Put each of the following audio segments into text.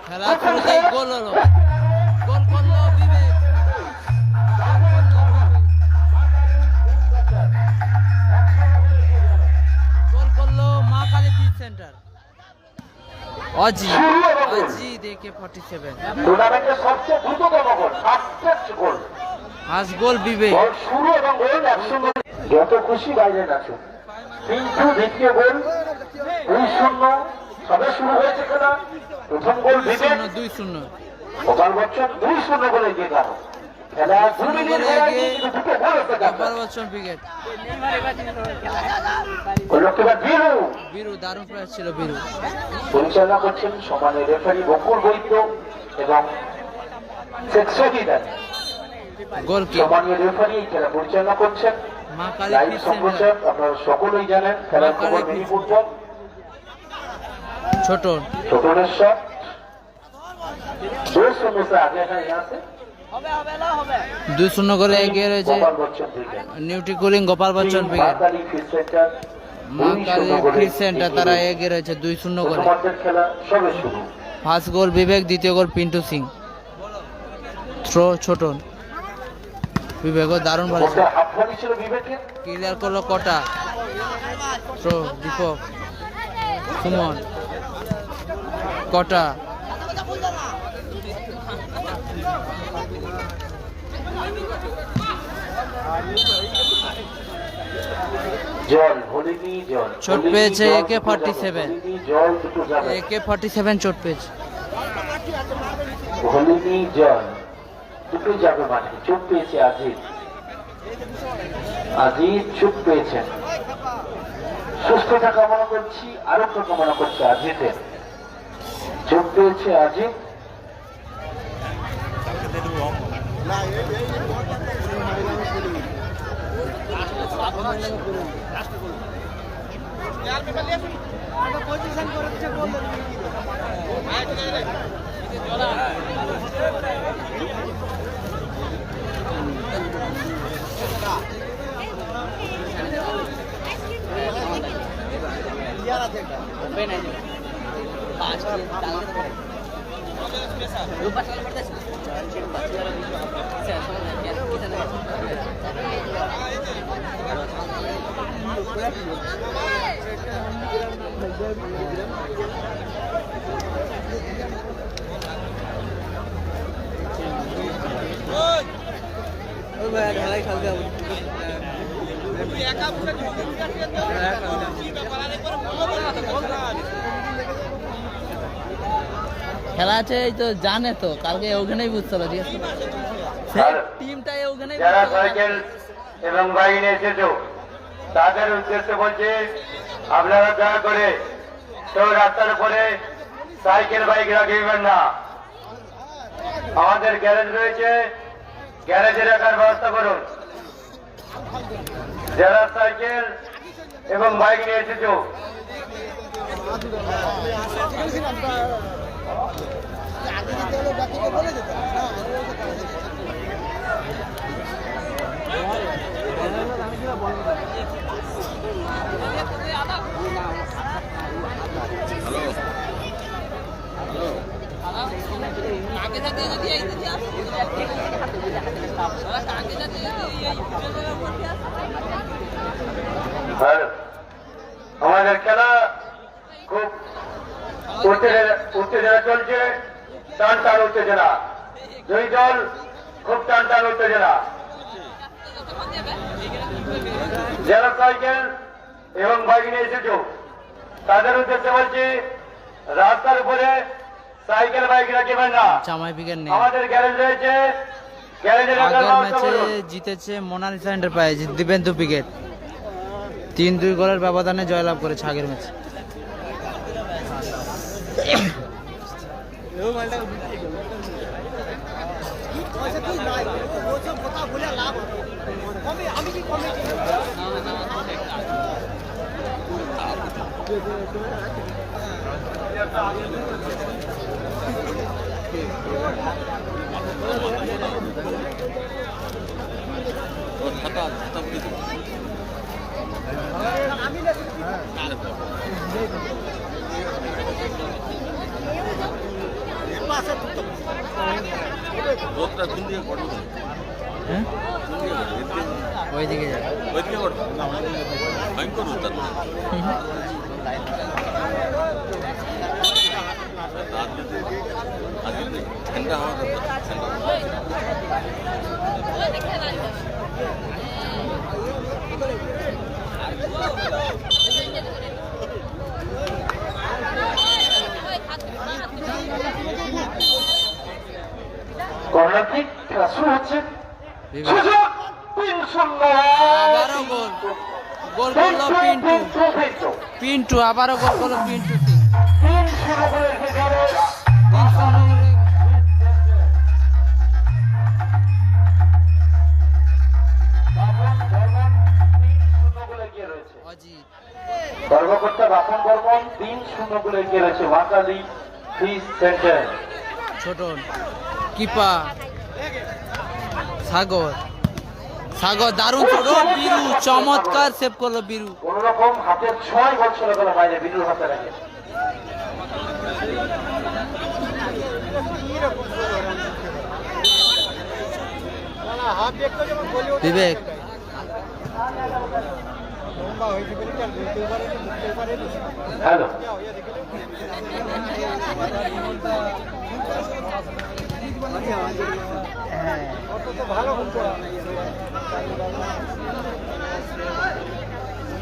খেলা শুরুতেই গোল হলো, গোল করলো বিবেক, গোল করলো মা Kali field centre. Ajit AK-47 টুর্নামেন্টের সবচেয়ে দ্রুততম গোল, ফাস্টেস্ট গোল। আজ গোল বিবেক। গোল শুরু এবং গোল 1-0। যত খুশি বাইরে নাচুন। কিন্তু দ্বিতীয় গোল 2-0 সবে শুরু হয়েছে খেলা। প্রথম গোল বিবেক 2-0, গোপাল বচ্চন 2-0 গোলে এগিয়ে গেল। খেলা 2 মিনিট হয়ে গিয়ে দুটো গোল হতে গেল। গোপাল বচ্চন উইকেট। গোলরক্ষক বীরু দারুণ প্রয়াস ছিল বীরু। পরিচালনা করছেন সম্মানের রেফারি বকুল বৈদ্য এবং শেখ শহীদ আলী। গোলকি সম্মানীয় রেফারি খেলা পরিচালনা করছেন। মা কালী লাইভ ফিল্ড সম্প্রচার সেন্টার। আপনারা সকলেই জানেন। খেলার খবর মিনি ফুটবল। ছোটন ছোটনের শট 2-0 से आगे है यहाँ से 2-0 গোলে এগিয়ে রয়েছে গোপাল বচ্চন থেকে। নিউট্রি কুলিং গোপাল বচ্চন মা উইকেট। কালী ফিল্ড সেন্টার মা কালী ফিল্ড সেন্টার তারা এগিয়ে রয়েছে 2-0 গোলে। প্রথমার্ধের খেলা সবে শুরু। ফার্স্ট গোল বিবেক, দ্বিতীয় গোল পিন্টু সিং। থ্রো ছোটন, বিবেকও দারুণ ভালো ওটা হাফানি ছিল বিবেকের। ক্লিয়ার করলো কটা। থ্রো দীপক, সুমন, কটা, জল ভলিনি জল চোট পেয়েছে AK-47 জল দুটো যাবে। AK-47 চোট পেয়েছে। ভলিনি জল দুটো যাবে মাঠে। চোট পেয়েছে আজিজ। আজিজ চোট পেয়েছেন। সুস্থতা কামনা করছি, আরোগ্য কামনা করছি আজিজের। চোট পেয়েছে আজিজ। খেলা আছে এই তো জানে তো, কালকে ওখানেই বুঝতে পারছি টিমটা ওখানেই। যারা সাইকেল এবং বাইক নিয়ে এসেছো তাদের উদ্দেশ্যে বলছি, আপনারা দয়া করে কেউ রাস্তার উপরে সাইকেল বাইক রাখবেন না। আমাদের গ্যারেজ রয়েছে, গ্যারেজে রাখার ব্যবস্থা করুন। যারা সাইকেল এবং বাইক নিয়ে এসেছো আমাদের খেলা খুব উত্তেজনা চলছে, টান টান উত্তেজনা। দুই দল খুব টান টান উত্তেজনা। যারা সাইকেল এবং বাইক নিয়ে এসেছো তাদের উদ্দেশ্যে বলছি, রাস্তার উপরে সাইকেল বাইক রাখবেন না। জামাই উইকেট নেই। আমাদের গ্যারেজ রয়েছে, গ্যারেজে রাখার আগের ব্যবস্থা ম্যাচে করুন। জিতেছে মোনালিসা এন্টারপ্রাইজ, দিবেন্দু উইকেট। 3-2 গোলের ব্যবধানে জয়লাভ করেছে আগের ম্যাচে। হ্যাঁ ওইদিকে যাবে কর্নার কিক খেলা শুরু হচ্ছে। বিবেক সুযোগ 3-0 আবারও গোল গোল করলো পিন্টু পিন্টু আবারও গোল করলো পিন্টু সিং 3-0 করে এগিয়ে গেল। 3-0 গোলে। বাপন বর্মন 3-0 গোলে এগিয়ে রয়েছে। অজিত কর্মকর্তা বাপন বর্মন 3-0 গোলে এগিয়ে রয়েছে মহাকালী ফিশ সেন্টার। ছোটন কিপা সাগর সাগর দারুণ ছোট বিরু চমৎকার সেভ করলো বিরু কোন রকম হাতের 6 বল চলে গেল বাইরে বিরুর হাতে রাখে। বিবেক হ্যালো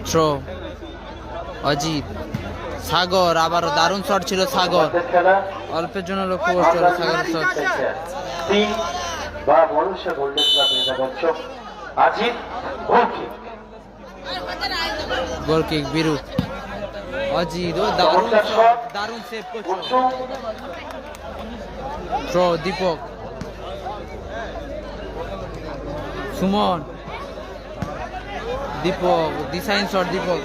থ্রো অজিত সাগর আবারও দারুণ শট ছিল সাগর খেলা অল্পের জন্য লক্ষ্য করতে হলো সাগরের শট 3 বা বরুষা গোল্ডেন ক্লাব নির্বাচক Ajit goal kick. Goal kick Biru Ajit ও দারুণ শট দারুণ সেভ করছে থ্রো দীপক সুমন দীপক ডিসাইন শট দীপক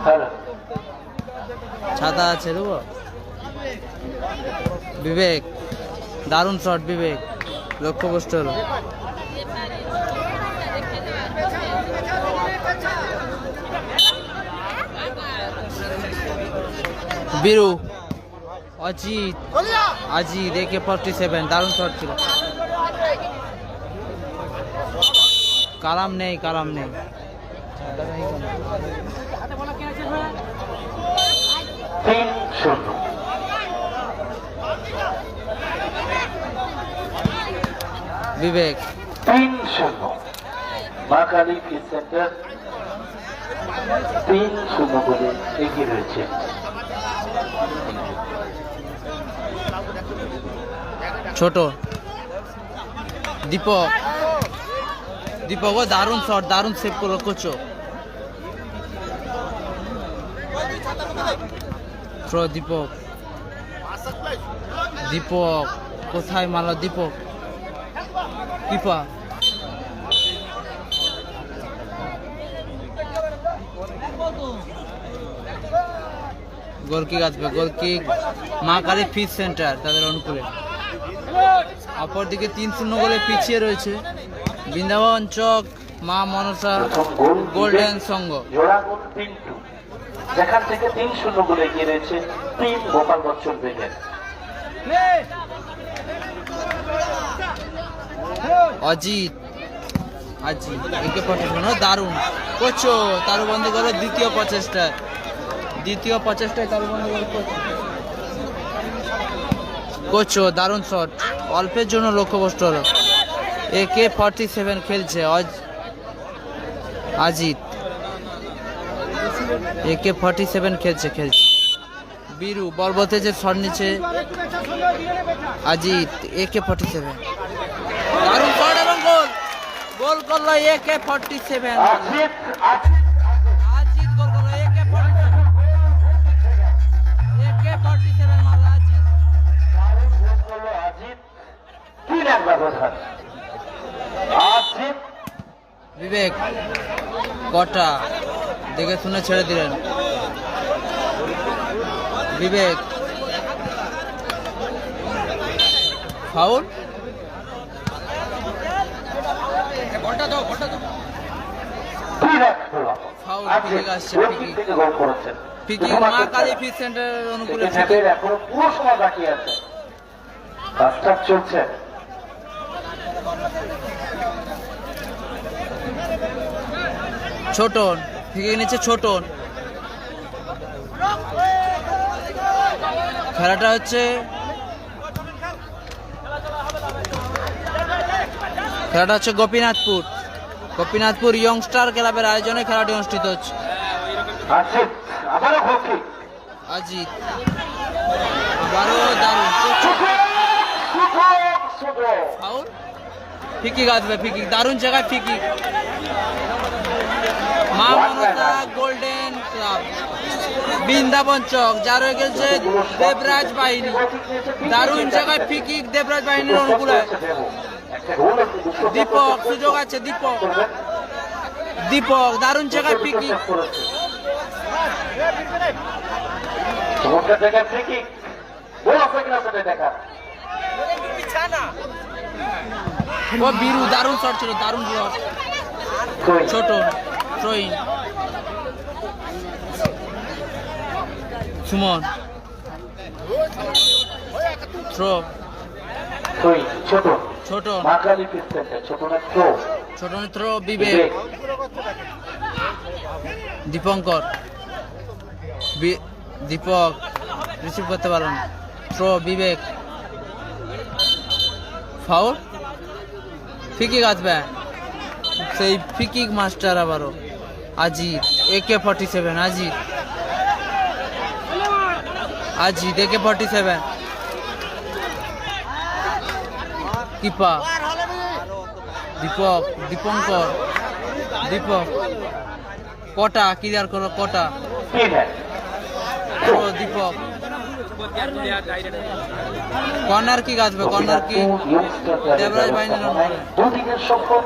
হ্যালো ছাতা আছে দেবো বিবেক দারুণ শট বিবেক লক্ষ্যভ্রষ্ট হলো বিরু অজিত আজিত AK-47 দারুণ শট ছিল কালাম নেই তিন শূন্য বিবেক 3-0 মহাকালী ফিশ সেন্টার 3-0 বলে এগিয়ে রয়েছে। ছোট দীপক দীপক ও দারুণ শট দারুণ সেভ করলো কোচো থ্রো দীপক দীপক কোথায় মারলো দীপক কিপা গোলকিক আসবে গোলকিক মা কালী ফিশ সেন্টার তাদের অনুকূলে অপরদিকে 3-0 গোলে পিছিয়ে রয়েছে বৃন্দাবন চক মা মনসা গোল্ডেন সংঘ জোড়া গোল পিন্টু যেখান থেকে 3-0 গোলে এগিয়ে রয়েছে team Gopal Bachchan brigade. Ajit Ajit AK-47 দারুণ কোচো তারু বন্ধ করলো দ্বিতীয় প্রচেষ্টায় তারু বন্ধ করলো কোচো দারুণ শট অল্পের জন্য লক্ষ্যভ্রষ্ট হলো AK-47 খেলছে আজিত AK-47 খেলছে বীরু বল বলতে যে শট নিচ্ছে আজিত AK-47 দারুণ শট এবং গোল করলো AK-47 আজিত গোল করলো AK-47 মারলো আজিত বিবেক কটা দেখে শুনে ছেড়ে দিলেন বিবেক ফাউল ফাউল আজকে পিকিক আসছে গোল পিকিক থেকে গোল করেছেন। পিকিক মা কালী ফিট সেন্টারের অনুকূলে সেকেন্ড হাফের এখনো পুরো সময় বাকি আছে। ফার্স্ট হাফ চলছে। ছোটন পিকিক নিচ্ছে ছোটন। খেলাটা হচ্ছে গোপীনাথপুর ইয়ংস্টার ক্লাবের আয়োজনে খেলাটি অনুষ্ঠিত হচ্ছে। আসিফ আবারও গোল কিক। আজিত আবারও দারুণ ফাউল। ফিকিক আসবে ফিকিক দারুণ জায়গায় ফিকিক। মা মনসা গোল্ডেন ক্লাব বৃন্দাবন চক যার হয়ে গেছে দেবরাজ বাহিনী। দারুণ জায়গায় ফিকিক দেবরাজ বাহিনীর অনুকূলে। দীপক সুযোগ আছে দীপক দারুণ জায়গায় ফিকিক। চমৎকার জায়গায় ফ্রি কিক। গোল আছে কিনা সেটা দেখা। ও বীরু দারুণ শট ছিল দারুণ ব্লক। ছোট ট্রইন সুমন থ্রো ছোট ছোট মাকালি পিস্তেছে ছোট না থ্রো। ছোট থ্রো বিবেক দীপঙ্কর দীপক রিসিভ করতে পারল না। থ্রো বিবেক ফাউল। ফিকিক আসবে সেই ফিকিক মাস্টার আবারও আজিত AK-47 আজিত AK-47 কিপা দীপক কটা ক্লিয়ার করো কটা। দীপক কর্নার কিক আসবে কর্নার কিক দেবরাজ বাহিনীর অনুকূলে। দুদিনের সফর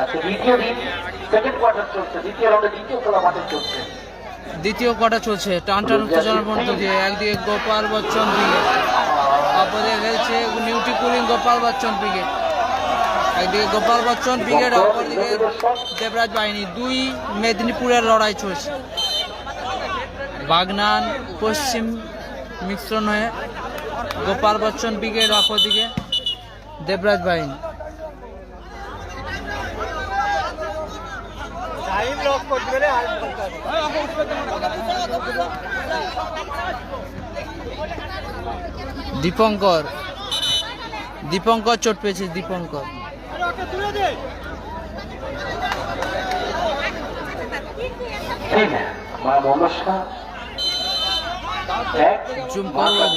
আজকে দ্বিতীয় দিন সেকেন্ড কোয়ার্টার চলছে। দ্বিতীয় রাউন্ডে দ্বিতীয় খেলা মাঠে চলছে। দ্বিতীয় কোয়ার্টার চলছে টান উত্তেজনার মধ্য দিয়ে। একদিকে গোপাল বচ্চন পিকে অপরদিকে খেলছে নিউটি কুলিং গোপাল বচ্চন পিকে। একদিকে গোপাল বচ্চন পিকেট অপরদিকে দেবরাজ বাহিনী। দুই মেদিনীপুরের লড়াই চলছে। বাগনান পশ্চিম মিশ্রণ হয়ে গোপাল বচ্চন ব্রিগেড অপরদিকে দেবরাজ বাহিনী। দীপঙ্কর চোট পেয়েছে দীপঙ্কর।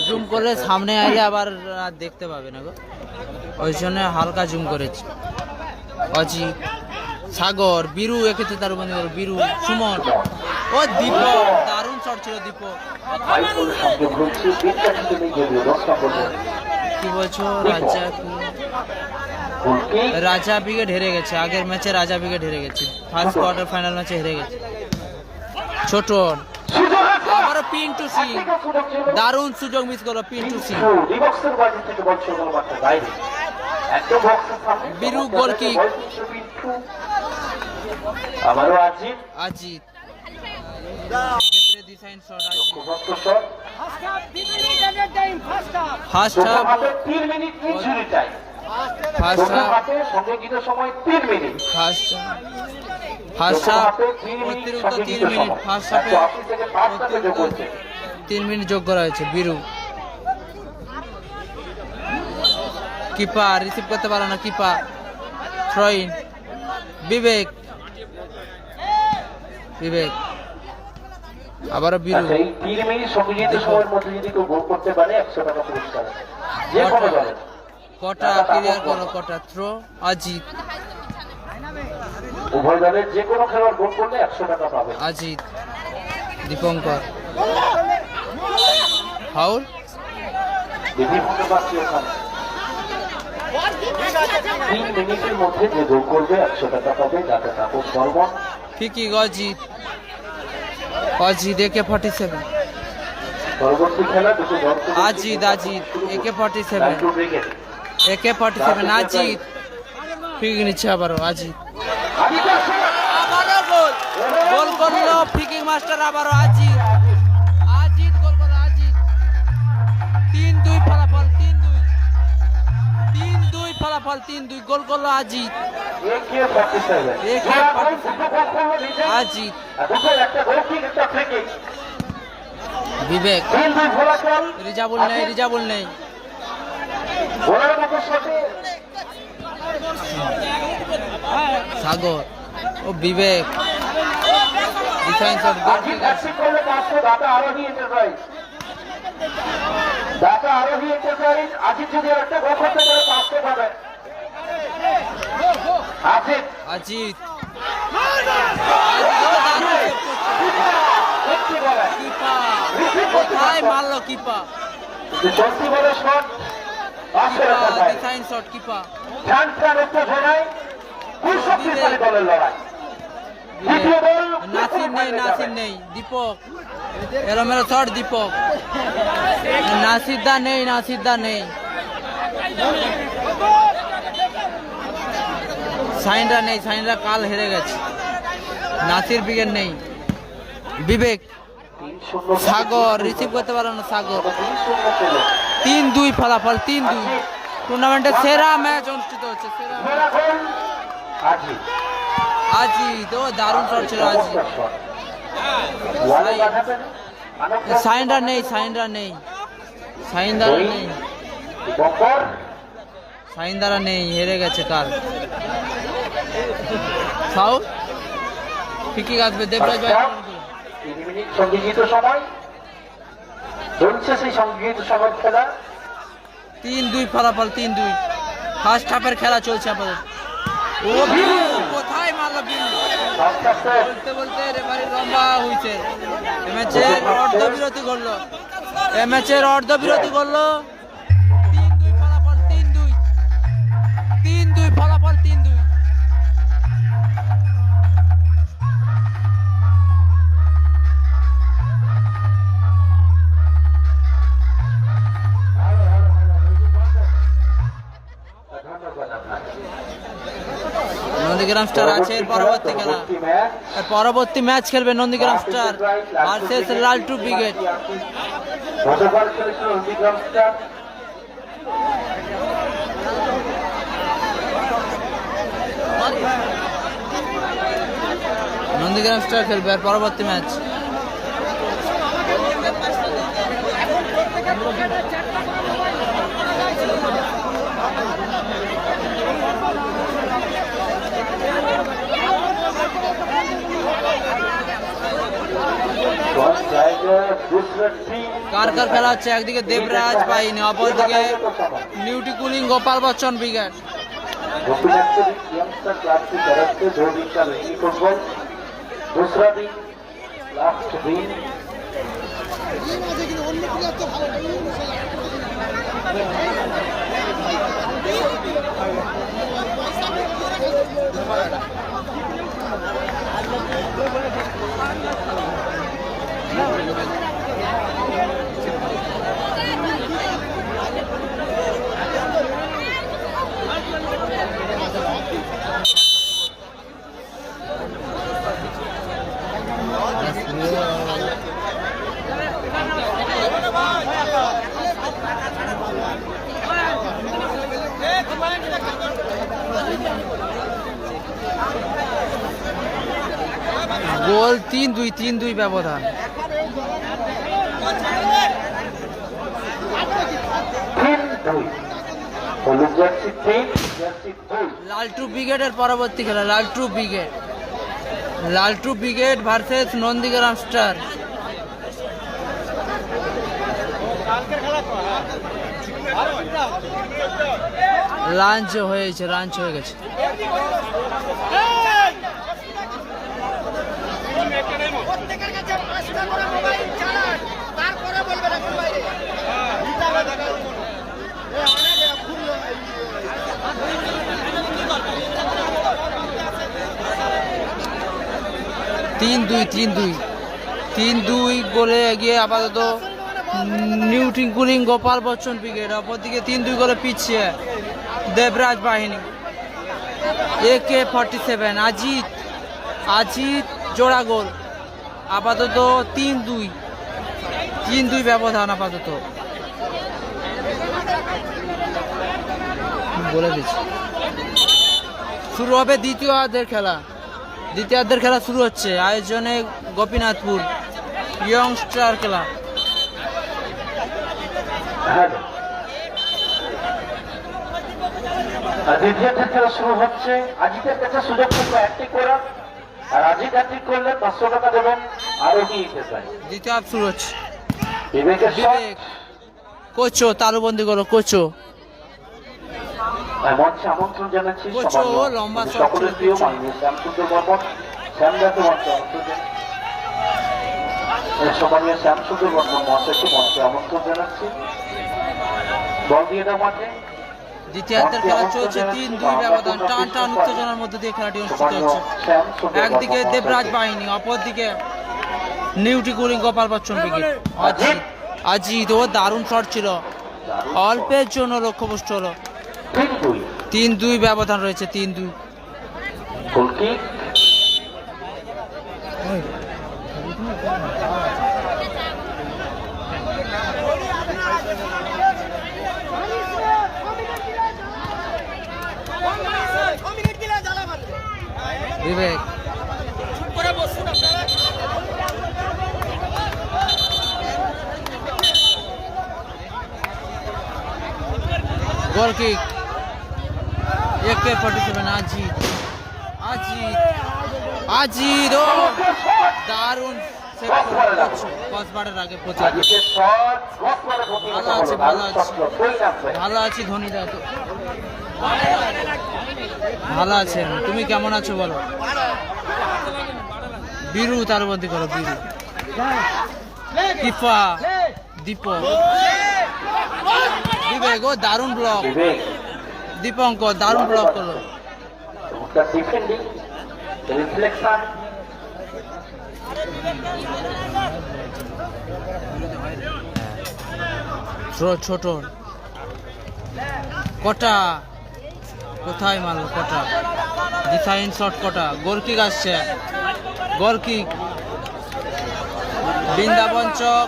জুম করলে সামনে আইলে আবার দেখতে পাবে না গো, ওই জন্য হালকা জুম করেছি। অজিত সাগর বীরু এক্ষেত্রে তার বন্ধু বীরু সুমন ও দীপক দারুণ শট ছিল দীপক। কি বলছো রাজা ব্রিগেড হেরে গেছে। আগের ম্যাচে রাজা ব্রিগেড হেরে গেছে, ফার্স্ট কোয়ার্টার ফাইনাল ম্যাচে হেরে গেছে। ছোট আবারও পিন্টু সিং দারুণ সুযোগ মিস করলো পিন্টু সিং। বীরু গোল কিক। আবারও আজিত ফার্স্ট হাফ অতিরিক্ত 3 মিনিট। ফার্স্ট হাফে 3 মিনিট যোগ করা হয়েছে। বীরু কিপার রিসিভ করতে পারো না, কিপার থ্রোইন বিবেক আবারও বীরু। 3 মিনিট সংযোজিত সময়ের মধ্যে যদি কেউ গোল করতে পারে 100 টাকা পুরস্কার আছে। যে কোনো দলের কটা ক্লিয়ার করো, কটা থ্রো আজিত। উভয় দলের যে কোনো খেলোয়াড় গোল করলে 100 টাকা পাবে। আজিত দীপঙ্কর ফাউল। বিভিন্ন পাচ্ছি ওখানে 3 মিনিটের মধ্যে যে গোল করবে 100 টাকা পাবে। যাতে তাপস বর্মন ফিকিক অজিত AK-47 পরবর্তী খেলা দুটো দল আজিত AK-47 আজিত ফিকিক নিচ্ছে আবারও আজিত। আবারও গোল, গোল করলো ফিকিং মাস্টার আবারও আজিত, আজিত গোল করলো আজিত। 3-2 ফলাফল, 3-2, 3-2 ফলাফল, 3-2 গোল করলো আজিত, আজিত। বিবেক, রিজাবুল নেই, রিজাবুল নেই, সাগর ও বিবেক ডিফেন্স অফ আজিত। কোথায় মারলো কিপা, ডিফেন্স শট কিপা। নাসির নেই, নাসির নেই, দীপক এলোমেলো শট দীপক, নাসিরদা নেই, নাসিরদা নেই, সাইনরা নেই, সাইনরা কাল হেরে গেছে, নাসির বিকেট নেই। বিবেক, সাগর রিসিভ করতে পারলো না, সাগর। 3-2 ফলাফল, 3-2। টুর্নামেন্টের সেরা ম্যাচ অনুষ্ঠিত হচ্ছে, সেরা আজিত, ও দারুণ শট ছিল আজিত। সাইনরা নেই, সাইনরা নেই, সাইনদারা নেই, সাইনদারা নেই, হেরে গেছে কাল। সাউ ফিকি আসবে, দেবরাজ ভাই। 3 মিনিট সংগৃহীত সময় চলছে, সেই সংগৃহীত সময় খেলা। 3-2 ফলাফল, 3-2। ফার্স্ট হাফের খেলা চলছে আপাতত। ও কোথায় মারলো বিল, বলতে বলতে রেফারি লম্বা হয়েছে। এ ম্যাচের অর্ধবিরতি করলো, এ ম্যাচের অর্ধবিরতি করলো। 3-2 ফলাফল, 3-2, 3-2 ফলাফল, 3-2। নন্দীগ্রাম স্টার আছে এর পরবর্তী খেলা, পরবর্তী ম্যাচ খেলবে নন্দীগ্রাম স্টার ভার্সেস লালটু ব্রিগেড। নন্দীগ্রাম স্টার খেলবে আর পরবর্তী ম্যাচ। কার কার খেলা হচ্ছে, একদিকে দেবরাজ বাহিনী, অপরদিকে নিউটি কুলিং গোপাল বচ্চন ব্রিগেড। दूसरा दिन लास्ट दिन গোল 3-2 ব্যবধান। লালটু ব্রিগেডের পরবর্তী খেলা, Laltu brigade, Laltu brigade versus Nandigram star. Lunch হয়েছে, লাঞ্চ হয়ে গেছে। তিন দুই গোলে এগিয়ে আপাতত নিউটি কুলিং গোপাল বচ্চন ব্রিগেড, অপরদিকে 3-2 গোলে পিছিয়ে দেবরাজ বাহিনী। AK-47 আজিত আজিত জোড়া গোল আপাতত 3-2 ব্যবধান আপাতত বলে দিচ্ছি শুরু হবে দ্বিতীয় অর্ধের খেলা শুরু হচ্ছে আয়োজনে গোপীনাথপুর ইয়ংস্টার খেলা দ্বিতীয় খেলা শুরু হচ্ছে আজিতের কাছে সুযোগ থাকবে একটি করা আর আজিত হ্যাট্রিক করলে 500 টাকা দেবেন আর ওটি নিতে চাই দ্বিতীয় হাফ শুরু হচ্ছে বিবেকের বিবেক কোচো তালুবন্দি করো কোচো মঞ্চে আমন্ত্রণ জানাচ্ছি কোচো লম্বা শট সকলের প্রিয় মাননীয় শ্যামসুন্দর বর্মন শ্যামজাতীয় মঞ্চে আমন্ত্রণ সম্মানীয় শ্যামসুন্দর বর্মন মহাশয়কে মঞ্চে আমন্ত্রণ জানাচ্ছি বল দিয়ে দাও মাঠে দ্বিতীয়ার্ধের খেলা চলছে 3-2 ব্যবধান টান উত্তেজনার মধ্যে দিয়ে খেলাটি অনুষ্ঠিত হচ্ছে একদিকে দেবরাজ বাহিনী অপরদিকে নিউটি কুলিং গোপাল বচ্চন ব্রিগেড আজিত ও দারুণ শট ছিল অল্পের জন্য লক্ষ্যভ্রষ্ট হলো 3-2 ব্যবধান রয়েছে 3-2 গোলকিক বিবেক গোল কিক AK-47 আজিত ও দারুণ সেভ করছে কসবারের আগে প্রতি আজিতের শট গোল করে ভালো আছি ধোনিদা তো ভালো আছেন তুমি কেমন আছো বলো বীরু তালবন্দি করো বীরু কিফা দীপক বিবেক ও দারুণ ব্লক দীপঙ্কর দারুণ ব্লক করলো ডিফেন্ডিং রিফ্লেকশন ছোট কটা কোথায় মারলো কটা ডিফাইন শট কটা গোল কিক আসছে গোল কিক বৃন্দাবন চক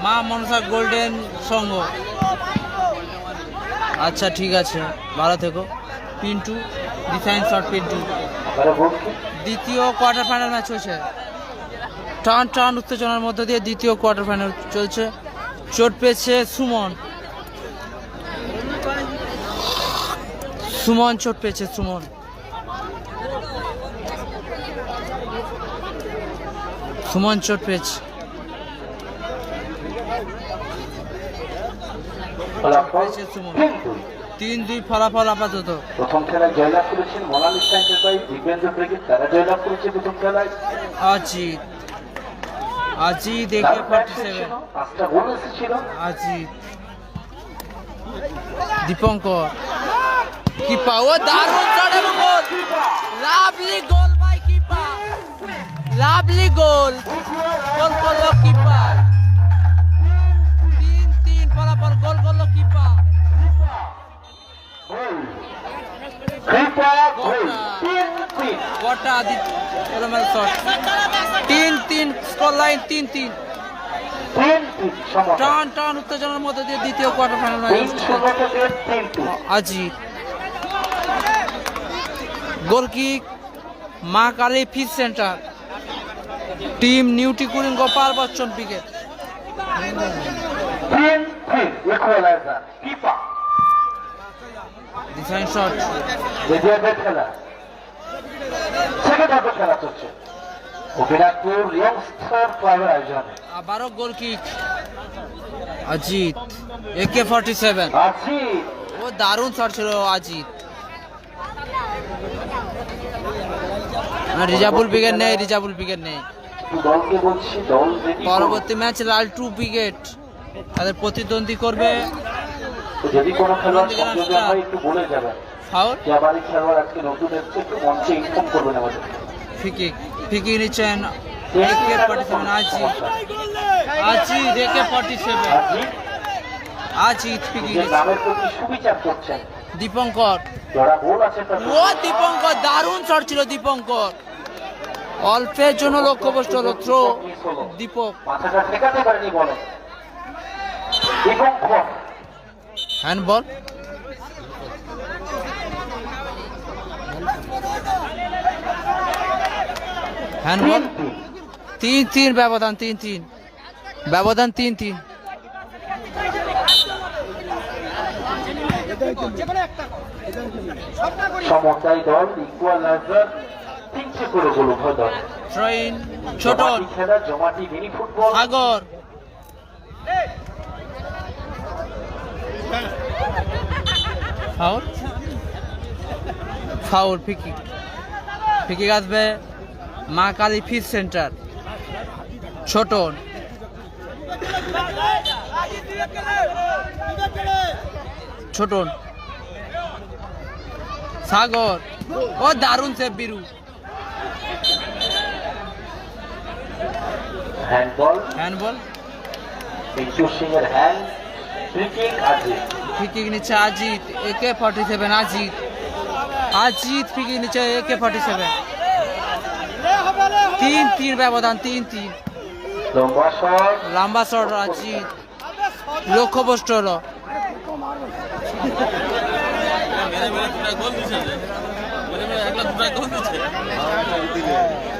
মা মনসা গোল্ডেন সংঘ আচ্ছা ঠিক আছে ভালো থেকো পিন্টু ডিফাইন শট পিন্টু দ্বিতীয় কোয়ার্টার ফাইনাল ম্যাচ হয়েছে টান উত্তেজনার মধ্য দিয়ে দ্বিতীয় কোয়ার্টার ফাইনাল চলছে চোট পেয়েছে সুমন চোট পেয়েছে সুমন চোট পেয়েছে 3-2 ফলাফল আপাতত প্রথম খেলায় জয়লাভ করেছেন মোনালিসা এন্টারপ্রাইজ দিব্যেন্দ্র ব্রিগেড তারা জয়লাভ করেছে প্রথম খেলায় আজিত AK-47 5টা গোল এসেছিল আজিত দীপঙ্কর কিপা ও দারুণ শট এবং goal lovely goal by keeper lovely goal করলো কিপার 3-3 ফলাফল গোল করলো কিপা কটা আদিত এলোমেলো শট 3-3 স্কোর লাইন 3-3 টান উত্তেজনার মধ্যে দিয়ে দ্বিতীয় quarter final match Ajit goal kick Maa Kali fish centre team নিউটি কুলিং গোপাল বচ্চন ব্রিগেড ডিফাইন শট খেলা সেকেন্ড হাফের খেলা চলছে গোপীনাথপুর ইয়ংস্টার ক্লাবের আয়োজনে আবারও গোল কিক আজিত AK-47 ও দারুণ শট ছিল আজিত রিজাবুল ব্রিগেড নেই দলকে বলছি দল পরবর্তী ম্যাচ লালটু ব্রিগেড তাদের প্রতিদ্বন্দ্বী করবে যদি কোনো খেলোয়াড় সংযোজন হয় একটু বলে যাবেন ফাউল যে আমার এই খেলোয়াড় আজকে নতুন এসছে একটু মঞ্চে ইনফর্ম করবেন আমাদের ফিকি নিচ্ছেন AK-47 আজিত AK-47 আজিত ফিকি নামের প্রতি সুবিচার করছেন দীপঙ্কর, জোড়া গোল আছে তার। ও দীপঙ্কর, দারুণ শট ছিল দীপঙ্কর, অল্পের জন্য লক্ষ্যভ্রষ্ট হলো। থ্রো দীপক, মাথাটা ঠেকাতে পারেনি বলে দীপঙ্কর। হ্যান্ডবল। হ্যান্ডবল। 3-3 ব্যবধান, 3-3 ব্যবধান, 3-3। সমতাই দল ইকুয়ালাইজার 3 করে গোল উভয় দল। ট্রেন ছোটন, খেলা জমাটি mini football. Sagar, foul, foul, ফিকি, ফিকি আসবে মা কালী ফিশ সেন্টার। ছোটন, ছোটন, সাগর, ও দারুণ save Biru. Handball, handball. Biju Singh এর hand. Free kick Ajit. Free kick নিচ্ছে Ajit, AK-47 Ajit, Ajit free kick নিচ্ছে AK-47। 3-3 ব্যবধান, 3-3। লম্বা শট। লম্বা শট আজিত, লক্ষ্যভ্রষ্ট হলো।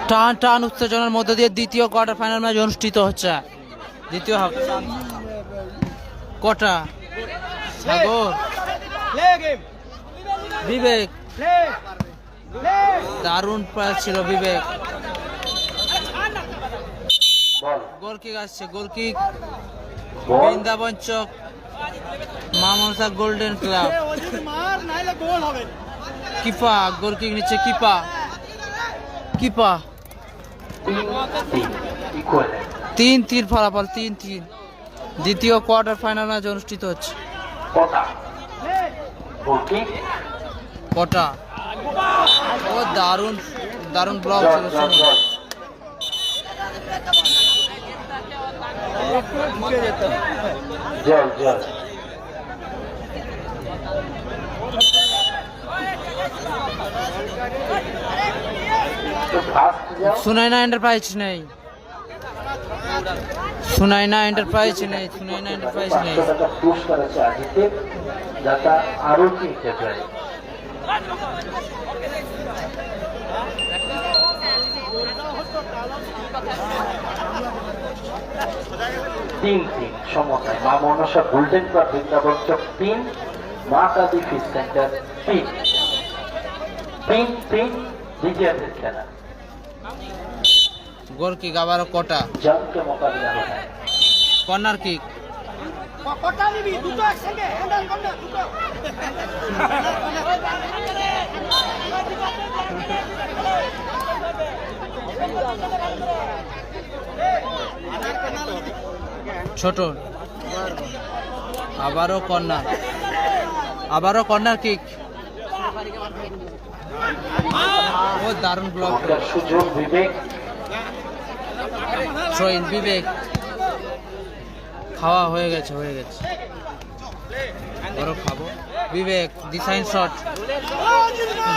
টান টান উত্তেজনার মধ্য দিয়ে দ্বিতীয় কোয়ার্টার ফাইনাল ম্যাচ অনুষ্ঠিত হচ্ছে। দ্বিতীয় হাফ। কটা, সাগর, বিবেক, দারুণ পাস ছিল বিবেক। বল। গোল কিক আসছে, গোল কিক বল। Brindaban Chak Maa Manasa golden club. Keeper, goal kick নিচ্ছে কিপা, কিপা। 3-3 ইকুয়াল। 3-3 ফলাফল, 3-3। দ্বিতীয় কোয়ার্টার ফাইনাল ম্যাচ অনুষ্ঠিত হচ্ছে। কটা গোল কিক। কটা, ও দারুণ দারুণ ব্লক ছিল। জল, জল। জল জল। তো ফাস্ট যাও। সুনাইনা এন্টারপ্রাইজ নেই, সুনাইনা এন্টারপ্রাইজ নেই, সুনাইনা এন্টারপ্রাইজ নেই। 500 টাকা পুরস্কার আছে আজিতের, যাতা আরো কিনতে চাই। তিন সমতায় মা মনসা গোল্ডেন ক্লাব বৃন্দাবন চক 3, মা কালী ফিশ সেন্টার 3। দ্বিতীয়ার্ধের খেলা। গোল কিক আবারও কটা, জামকে মোকাবিলা হবে। কর্নার কিক, ছোট, আবারও কর্নার, আবারও কর্নার কিক, ও দারুণ ব্লক। একটা সুযোগ বিবেক। থ্রোইন বিবেক, খাওয়া হয়ে গেছে, হয়ে গেছে, বড় খাবো। বিবেক ডিসাইন শট,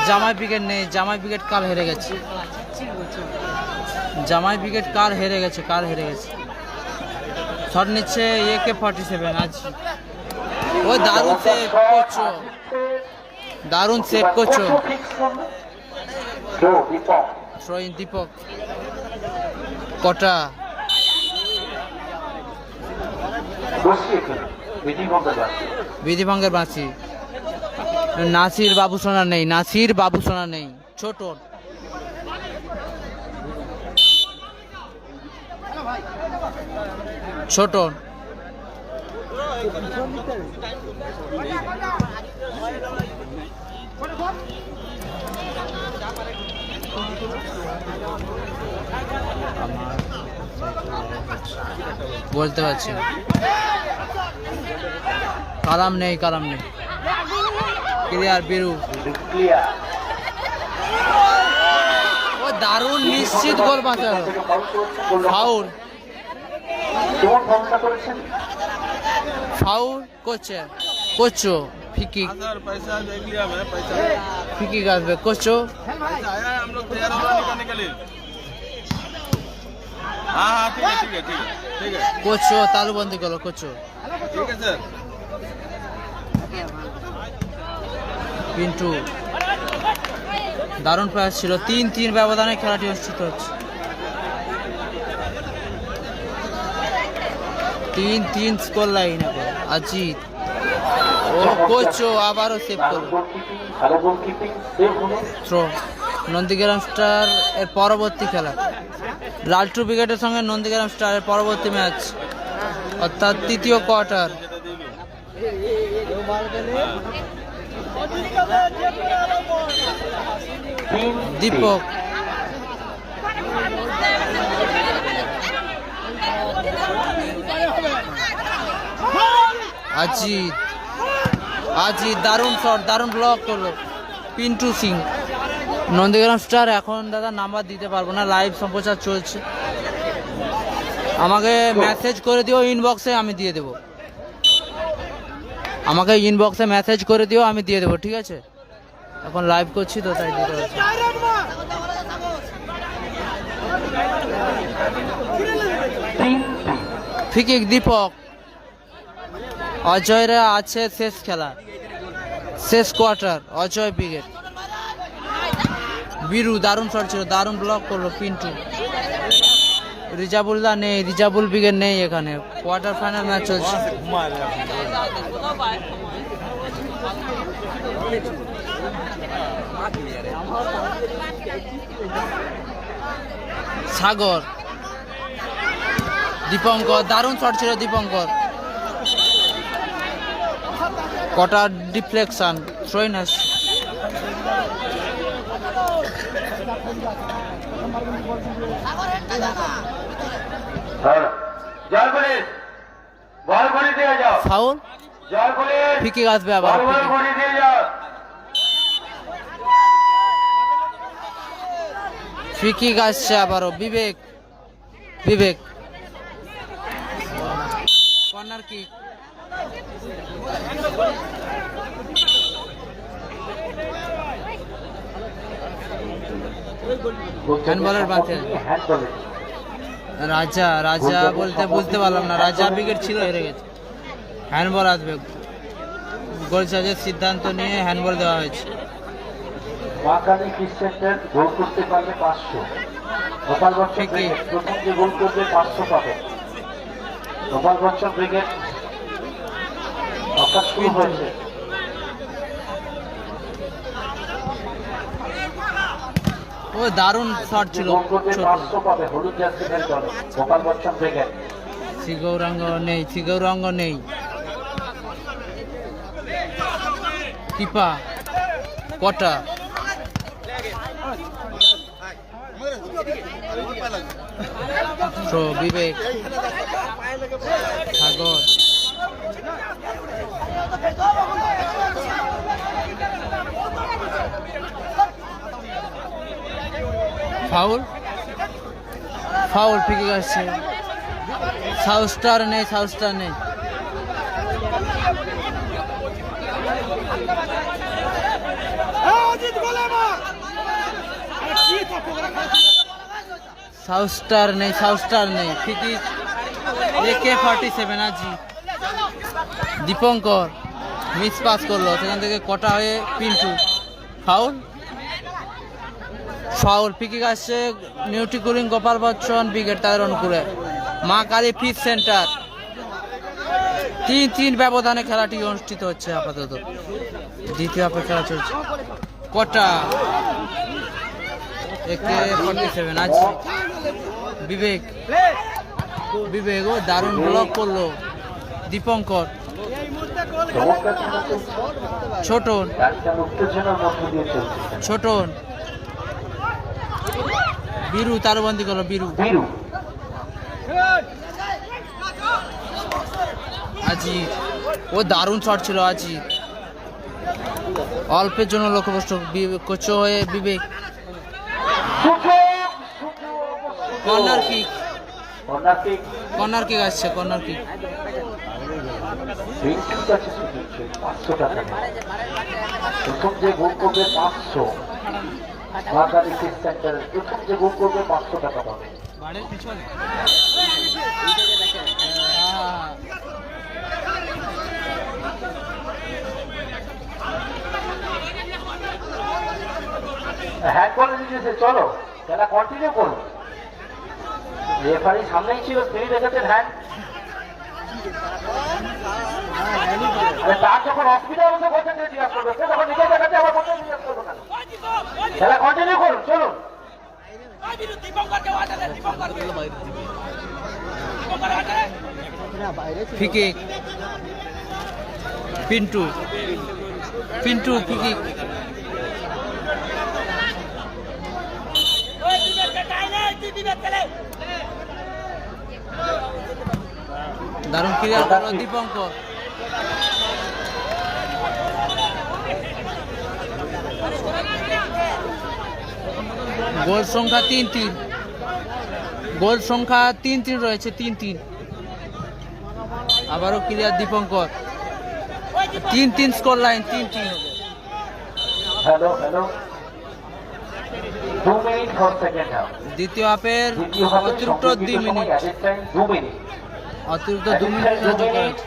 জামাই ব্রিগেড নেই, জামাই ব্রিগেড কাল হেরে গেছে, জামাই ব্রিগেড কাল হেরে গেছে, কাল হেরে গেছে। শট নিচ্ছে AK-47 আজ। ও দারুণ সেভ করছো, দারুণ সেভ করছো। থ্রোইন দীপক, কটা, বিধিভঙ্গের বাঁচি। নাসির বাবু সোনা নেই, নাসির বাবু সোনা নেই। ছোট, ছোট, বলতে পারছি না। কালাম নেই, কালাম নেই। ক্লিয়ার বিরু, ও দারুণ নিশ্চিত গোল বাঁচালো। ফাউল, ফাউল করছে, করছো ফিকি सर पैसा देख लिया मैं पैसा ফিকি আসবে কোচো पैसा आया है, हम लोग तैयार हो निकालने के लिए हाँ हाँ ठीक है ठीक है ठीक है ठीक है কোচো তালুবন্দি করলো কোচো ठीक है सर পিন্টু দারুণ প্রয়াস ছিল 3-3 ব্যবধানে খেলাটি অনুষ্ঠিত হচ্ছে 3-3 স্কোর লাইন এখন আজিত ও কোচো আবারও সেভ করলো গোলকিপিং ভালো গোলকিপিং সেভ হলো থ্রো নন্দীগ্রাম স্টার এর পরবর্তী খেলা লালটু ব্রিগেডের সঙ্গে নন্দীগ্রাম স্টারের পরবর্তী ম্যাচ অর্থাৎ তৃতীয় কোয়ার্টার দীপক আজিত আজিত দারুণ শট দারুণ ব্লক করলো পিন্টু সিং নন্দীগ্রাম স্টার এখন দাদা নাম্বার দিতে পারবো না লাইভ সম্প্রচার চলছে আমাকে মেসেজ করে দিও ইনবক্সে আমি দিয়ে দেবো আমাকে ইনবক্সে মেসেজ করে দিও আমি দিয়ে দেবো ঠিক আছে এখন লাইভ করছি তো তাই দিতে হচ্ছে ফিকিক দীপক অজয়রা আছে শেষ খেলা শেষ কোয়ার্টার অজয় ব্রিগেড বীরু দারুণ শট ছিল দারুণ ব্লক করলো পিন্টু রিজাবুল্লাহ নেই রিজাবুল ব্রিগেড নেই এখানে কোয়ার্টার ফাইনাল ম্যাচ চলছে সাগর দীপঙ্কর দারুণ শট ছিল দীপঙ্কর কটা ডিফ্লেকশন থ্রোইন আসছে জয় পুলিশ বল করে দিয়ে যাও ফাউল জয় পুলিশ ফিকে আসবে আবার বল করে দিয়ে যাও ফিকি আসছে আবারও বিবেক বিবেক কর্নার কিক হ্যান্ডবলের বাঁধে হ্যান্ডবলের রাজা রাজা বলতে বুঝতে পারলাম না রাজা উইকেট ছিল হেরে গেছে হ্যান্ডবল আসবে গোল চার্জের সিদ্ধান্ত নিয়ে হ্যান্ডবল দেওয়া হয়েছে মহাকালী কিস সেন্টার গোল করতে পারলে 500 গোপাল বচ্চন ঠিকই। ব্রিগেড প্রথম যে গোল করবে 500 পাবে গোপাল বচ্চন ব্রিগেড অকাশ শুরু হয়েছে ও দারুণ শট ছিল গোল করবে ছোট 500 পাবে হলুদ জার্সিদের দলে গোপাল বচ্চন ব্রিগেড শ্রীগৌরাঙ্গ নেই শ্রীগৌরাঙ্গ নেই কিপা কটা থ্রো বিবেক সাগর ফাউল ফাউল ফিকে আসছে সাউথ স্টার নেই সাউথ স্টার নেই সাউথ স্টার নেই সাউথ স্টার নেই ফিকি AK-47 আজি দীপঙ্কর মিস পাস করলো সেখান থেকে কটা হয়ে পিন্টু ফাউল ফাউল ফিকিক আসছে নিউটি কুলিং গোপাল বচ্চন ব্রিগেড তাদের অনুকূলে মা কালী ফিশ সেন্টার 3-3 ব্যবধানে খেলাটি অনুষ্ঠিত হচ্ছে আপাতত দ্বিতীয় হাফের খেলা চলছে কটা AK-47 আজ বিবেক বিবেক ও দারুণ ব্লক করলো দীপঙ্কর চমৎকার খেলা চলছে ছোটন একটা উত্তেজনার মধ্য দিয়ে চলছে ছোটন বীরু তারবন্দি করলো বীরু বীরু আজিত ও দারুণ শট ছিল আজিত অল্পের জন্য লক্ষ্যভ্রষ্ট কোচ হয়ে Bibek corner kick corner kick corner kick আসছে কর্নার কিক বেঞ্চির কাছে সুযোগ ছিল 500 টাকা। প্রথম যে গোল করবে 500, মা কালী ফিশ সেন্টারের প্রথম যে গোল করবে 500 টাকা পাবে। হ্যান্ড বলে দিয়েছে, চলো খেলা কন্টিনিউ করো। রেফারি সামনেই ছিল, তিনি দেখেছেন হ্যান্ড। তার যখন অসুবিধা হচ্ছে বলছেন যে জিজ্ঞাসা করবে, সে যখন নিজে দেখাচ্ছে আবার বলছেন জিজ্ঞাসা করবো না। খেলা কন্টিনিউ করুন, চলুন। ফিকিক পিন্টু পিন্টু ফিকিক দারুণ ক্লিয়ার করলো দীপঙ্কর। গোল সংখ্যা 3-3, গোল সংখ্যা 3-3 রয়েছে, 3-3। আবারও ক্লিয়ার দীপঙ্কর, 3-3 স্কোর লাইন, 3-3 হবে। Hello hello, 2 minute for second half. দ্বিতীয় হাফের অতিরিক্ত 2 মিনিট, অতিরিক্ত 2 মিনিট যোগ করা হয়েছে।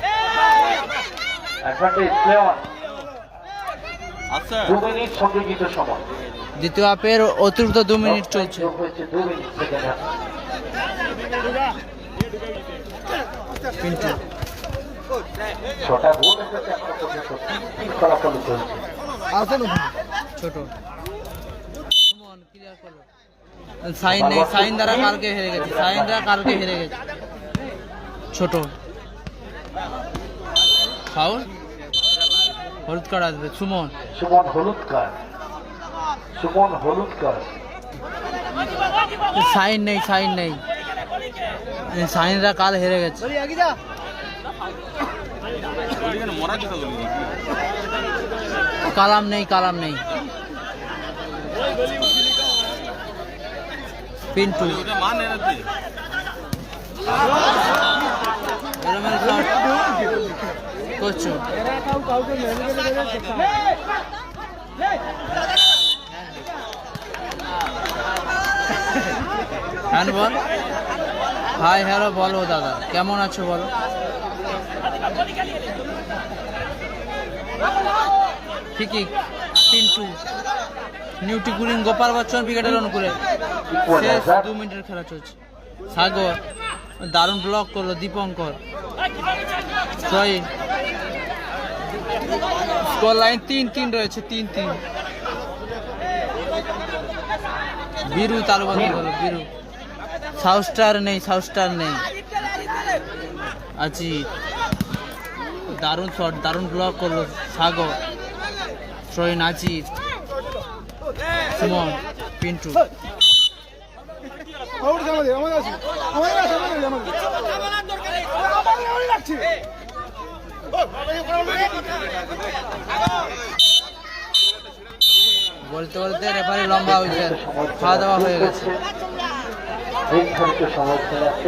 Advantage play on. আচ্ছা 2 মিনিট সংযোজিত সময়। দ্বিতীয় হাফের অতিরিক্ত 2 মিনিট চলছে। যোগ হয়েছে 2 মিনিট সেকেন্ড হাফ। পিন্টু 6টা গোল এসেছে এখনো পর্যন্ত, 3 ফলাফল চলছে। ছোট সুমন ক্লিয়ার করলো, সাইন নেই, সাইন দ্বারা কালকে হেরে গেছে, সাইন দ্বারা কালকে হেরে গেছে। ছোট ফাউল, হলুদ কার্ড আসবে। সুমন সুমন হলুদ কার্ড, সুমন হলুদ কার্ড। সাইন নেই, সাইন নেই, সাইনরা কাল হেরে গেছে। মরা কথা বলি কালাম নেই, কালাম নেই। পিন্টু ওটা মান এরাতে এলোমেলো শট করছো। হ্যান্ড বল। হাই হ্যালো বলো দাদা, কেমন আছো বলো। ঠিকই পিন্টু নিউটি কুলিং গোপাল বচ্চন ক্রিকেটের অনুকূলে শেষ 2 মিনিটের খেলা চলছে। সাগর দারুণ ব্লক করলো দীপঙ্কর। স্কোর লাইন 3-3 রয়েছে, 3-3। বীরু তালুবন্দি করলো, বীরু। সাউথ স্টার নেই, সাউথ স্টার নেই। আজিত দারুণ শট, দারুণ ব্লক করলো সাগর। শ্রয়ন আজিত, সুমন, পিন্টু। বলতে বলতে রেফারি লম্বা হয়েছে, খাওয়া দাওয়া হয়ে গেছে।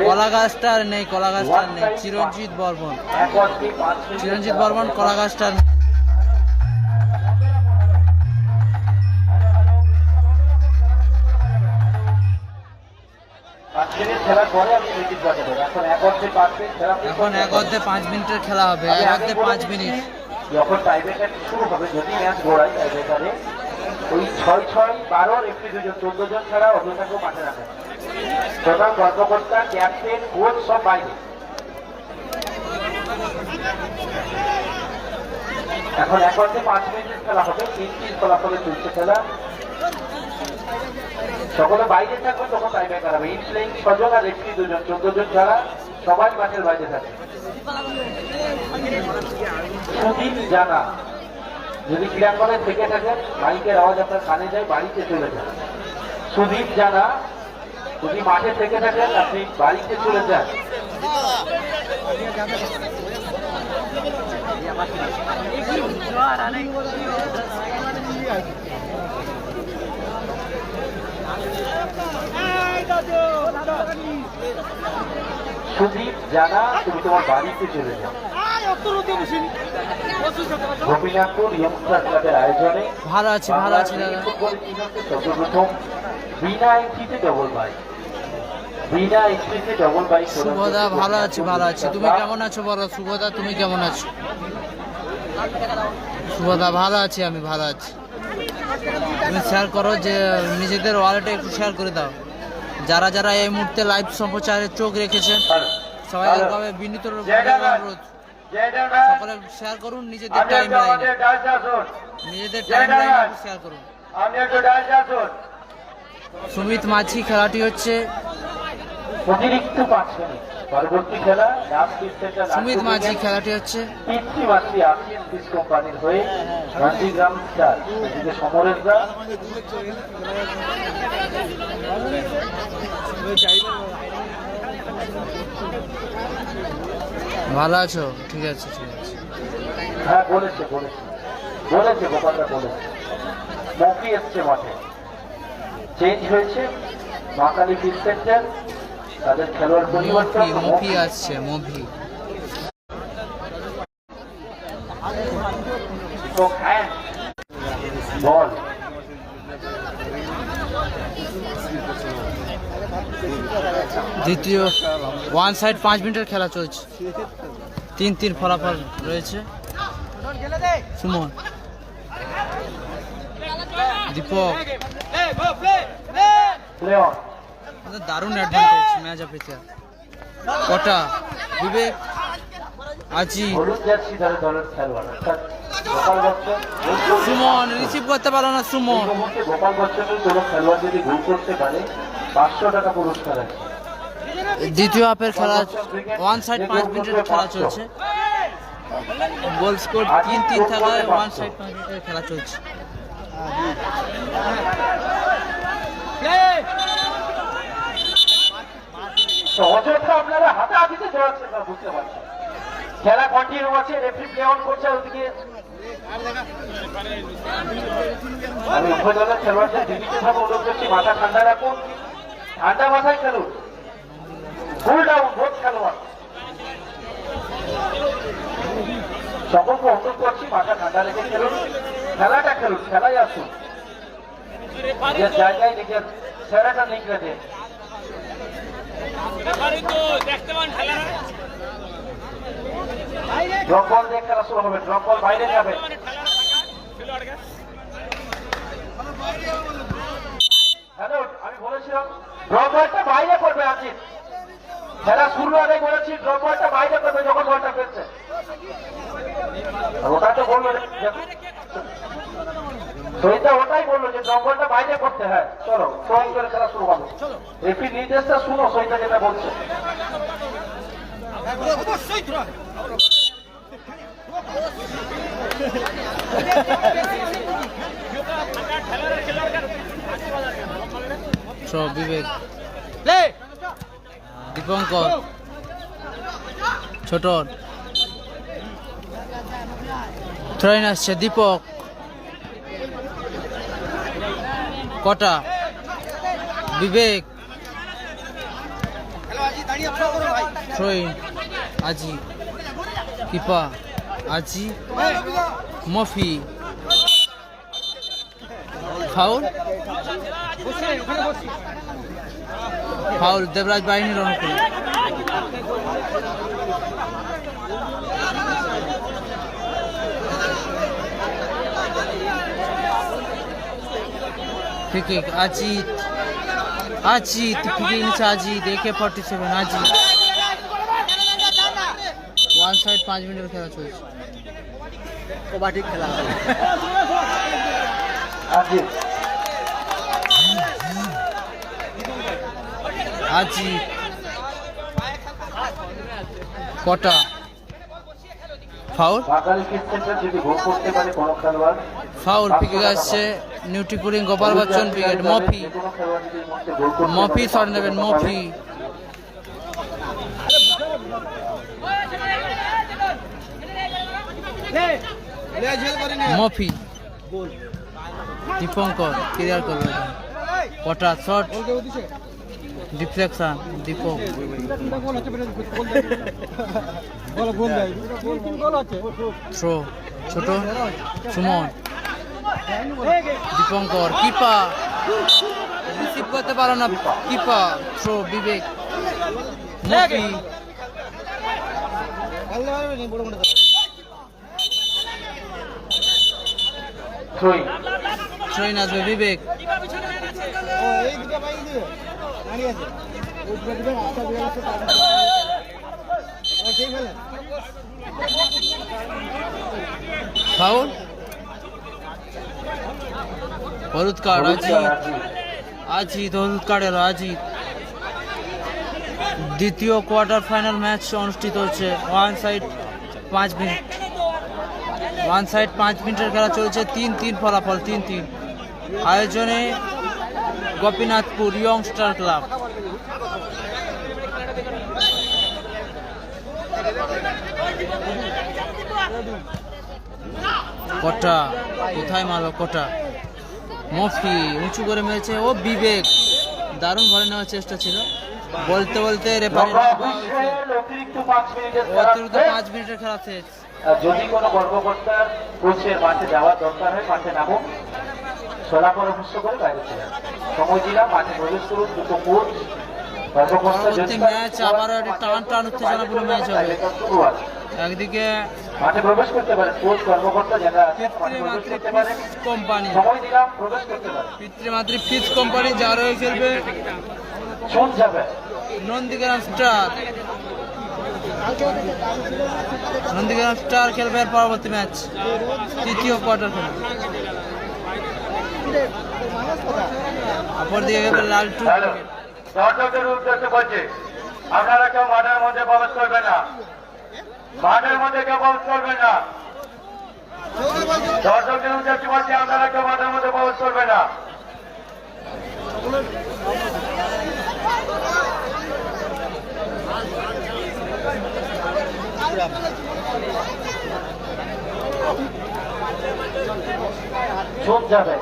কলাগাছ স্টার নেই, কলাগাছ স্টার নেই। চিরঞ্জিত বর্মন, চিরঞ্জিত বর্মন কলাগাছ স্টার। এখন 1 অর্ধে 5 মিনিটের খেলা হবে, 1 অর্ধে 5 মিনিট। যখন টাইব্রেকার শুরু হবে, যদি ম্যাচ গড়ায় টাইব্রেকারে, ওই 6-6, 12 রেফারি 2 জন, 14 জন ছাড়া অন্যটাকেও মাঠে রাখে। প্রধান কর্মকর্তা, ক্যাপ্টেন, কোচ সব বাইরে। এখন 1 অর্ধে 5 মিনিটের খেলা হবে, 3-3 ফলাফলে চলছে খেলা। সকলে বাইরে থাকবে, তখন টাইব্রেকার হবে। ইনপ্লেইং 6 জন আর রেফারি 2 জন, 14 জন ছাড়া সবাই মাঠের বাইরে থাকে। সুদীপ জানা, যদি ক্রীড়াঙ্গনে থেকে থাকেন, মাইকের আওয়াজ আপনার কানে যায়, বাড়িতে চলে যান। সুদীপ জানা, যদি মাঠে থেকে থাকেন, আপনি বাড়িতে চলে যান। সুদীপ জানা, তুমি তোমার বাড়িতে চলে যাও। গোপীনাথপুর ইয়ংস্টার ক্লাবের আয়োজনে ভালো আছি দাদা। ফুটবল ইতিহাসে সর্বপ্রথম বিনা এন্ট্রিতে ডবল বাইক, বিনা এন্ট্রিতে ডবল বাইক। শুভদা ভালো আছি তুমি কেমন আছো বলো? শুভদা তুমি কেমন আছো? শুভদা ভালো আছি, আমি ভালো আছি। তুমি শেয়ার করো, যে নিজেদের ওয়ালেটে একটু শেয়ার করে দাও। যারা যারা এই মুহূর্তে লাইভ সম্প্রচারে চোখ রেখেছেন সবাইভাবে বিনীত অনুরোধ, সকলে শেয়ার করুন, নিজেদের টাইম লাইনে, নিজেদের টাইম লাইনে শেয়ার করুন। সুমিত মাঝি খেলাটি হচ্ছে অতিরিক্ত 5 মিনিট পরবর্তী খেলা সুমিত মাঝি খেলাটি হচ্ছে পিতৃমাতৃ আসিয়ান ফিস কোম্পানির হয়ে গান্ধীগ্রাম স্টার, এদিকে সমরেশদা ভালো আছো? ঠিক আছে ঠিক আছে। হ্যাঁ বলেছে গোপালদা বলেছে। মফি এসছে মাঠে, চেঞ্জ হয়েছে মা কালী ফিল্ড সেন্টার, তাদের খেলোয়াড় পরিবর্তন। মফি আসছে, মফি। বল দ্বিতীয় ওয়ান সাইড 5 মিনিটের খেলা চলছে, 3-3 ফলাফল রয়েছে। সুমন, দীপক, দারুণ অ্যাডভান্টেজ ম্যাচ আপেছে। কটা, বিবেক, আজি, সুমন রিসিভ করতে পারলো না। সুমন, গোপাল বচ্চনের কোনো খেলোয়াড় যদি গোল করতে পারে 500 টাকা পুরস্কার আছে। দ্বিতীয় হাফের খেলা ওয়ান সাইড 5 মিনিটের খেলা চলছে। গোল স্কোর 3-3 থাকায় ওয়ান সাইড 5 মিনিটের খেলা চলছে। অযথা আপনারা হাতাহাতিতে জড়াচ্ছেন না, বুঝতে পারছেন। খেলা কন্টিনিউ আছে, রেফারি প্লে অন করছে। ওদিকে আমি উভয় দলের খেলোয়াড়দের বিভিন্নভাবে অনুরোধ করছি, মাথা ঠান্ডা রাখুন, ঠান্ডা মাথায় খেলুন, ফুল ডাউন বোধ খেলোয়াড়। সকলকে অনুরোধ করছি মাথা ঠান্ডা রেখে খেলুন, খেলাটা খেলুন, খেলাই আসুন, নিজের জায়গায় নিজের সেরাটা নিকলে দেন। ড্রপ বল দিয়ে খেলা শুরু হবে, ড্রপ বল বাইরে যাবে। হ্যালো, আমি বলেছিলাম ড্রপ বলটা বাইরে করবে আজিত। খেলা শুরু আগে বলেছি ড্রপ বলটা বাইরে করবে যখন বলটা ফেলছে। ওটা তো বললো, সহিতা ওটাই বললো যে ড্রপ বলটা বাইরে করতে। হ্যাঁ চলো, থ্রোইং করে খেলা শুরু হবে। রেফারির নির্দেশটা শুনো, সহিতা যেটা বলছে। বিবেক, দীপঙ্কর, ছোট থ্রোইন আসছে। দীপক, কটা, বিবেক, থ্রোইন, আজি, কিপা, আজি, মফি, ফাউল, ফাউল দেবরাজ বাহিনীর অনুকূলে। ফ্রি-কিক আজিত, ফ্রি-কিক নিচ্ছে Ajit, AK-47 Ajit. One side 5 মিনিটের খেলা চলছে। কবাডি খেলা আজিত, কটা, ফাউল, ফাউল। পিকে আসছে নিউট্রিপুলিং গোপাল বচ্চন উইকেট। মফি শট নেবেন, মফি, দীপঙ্কর ক্লিয়ার করবে। কটা শট, ডিফ্লেকশন দীপক, থ্রো ছোট সুমন, দীপঙ্কর কিপার রিসিভ করতে পারো না, কিপার থ্রো বিবেক, মফি ট্রেন আসবে বিবেক, ফাউল, হলুদ কার্ড আজিত হলুদ কার্ড এলো আজিত। দ্বিতীয় কোয়ার্টার ফাইনাল ম্যাচ অনুষ্ঠিত হচ্ছে, ওয়ান সাইড 5 মিনিটের খেলা চলছে, 3-3 ফলাফল 3-3। আয়োজনে গোপীনাথপুর ইয়ংস্টার ক্লাব। কটা কোথায় মারলো কটা, মফি উঁচু করে মেরেছে, ও বিবেক দারুণ ভরে নেওয়ার চেষ্টা ছিল, বলতে বলতে রেফারি অতিরিক্ত 5 মিনিটের অতিরিক্ত 5 মিনিটের খেলা শেষ। যদি কোনো কর্মকর্তার কোচের মাঠে যাওয়ার দরকার হয় মাঠে নামো, সোলা পরামর্শ করে বাইরে চলে সময় দিলাম, মাঠে প্রবেশ করুন। দুটো কোচ কর্মকর্তা ম্যাচ আবারও একটা টান উত্তেজনাপূর্ণ ম্যাচ হবে। একদিকে মাঠে প্রবেশ করতে পারেন কোচ কর্মকর্তা যারা কোম্পানি, সময় দিলাম প্রবেশ করতে পারেন। পিতৃমাতৃ ফিজ কোম্পানি যার হয়ে খেলবে শোন যাবে নন্দীগ্রাম স্টার, নন্দীগ্রাম স্টার খেলবে এর পরবর্তী ম্যাচ, তৃতীয় কোয়ার্টার খেলা। অপরদিকে খেলবে লালটু। দর্শকদের উদ্দেশ্যে বলছি, আপনারা কেউ মাঠের মধ্যে প্রবেশ করবেন না, মাঠের মধ্যে কেউ প্রবেশ করবেন না। দর্শকদের উদ্দেশ্যে বলছি, আপনারা কেউ মাঠের মধ্যে প্রবেশ করবেন না। শোন যাবে